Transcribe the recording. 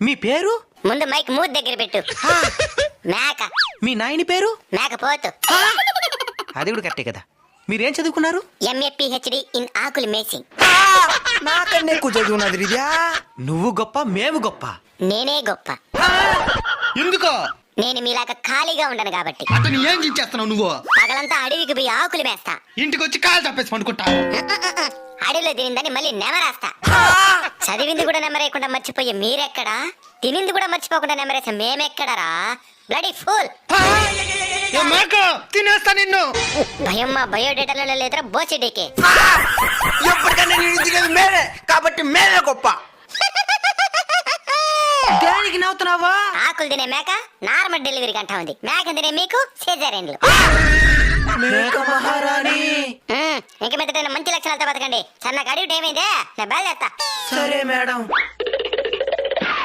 మీ పేరు? ముందు మైక్ మూతి దగ్గర పెట్టు. మేక. మీ నాయని పేరు? మేకపోతు. అది కూడా కరెక్టే కదా. మీరేం చదువుకున్నారు? MA PhD ఇన్ ఆకులు మేసింగ్. నాకన్నా ఎక్కువ చదువున్నది రిద్యా. నువ్వు గొప్ప, మేము గొప్ప. నేనే గొప్ప. ఎందుకో? నేను మీలాగా ఖాళీగా ఉండను కాబట్టి. అతను ఏం చేస్తున్నావు నువ్వు? పగలంతా అడవికి పోయి ఆకులు మేస్తా. ఇంటికి వచ్చి కాలు తప్పేసి పండుకుంటా. అడవిలో తినిందని మళ్ళీ నెమరేస్తా. చదివింది కూడా నెమరేయకుండా మర్చిపోయి మీరెక్కడా? తినింది కూడా మర్చిపోకుండా నెమరేసా మేమెక్కడరా? Bloody fool. తినేస్తా నిన్ను. భయం మా బయోడేటాలో లేదురా బోసిడీకి. ఎప్పటికన్నా నేను తినేది మేమే కాబట్టి మేమే గొప్ప. దానికి నవ్వుతున్నావా? ఆకులు తినే మేక నార్మల్ డెలివరీ కంటా ఉంది. మేక తినే మీకు సిజేరియన్లు. మేక మహారాణి. ఇంక మీద మంచి లక్షణాలతో బతకండి. సన్నగా అడిగి టైం అయిందే, నేను బయలుదేరుతా. సరే మేడం.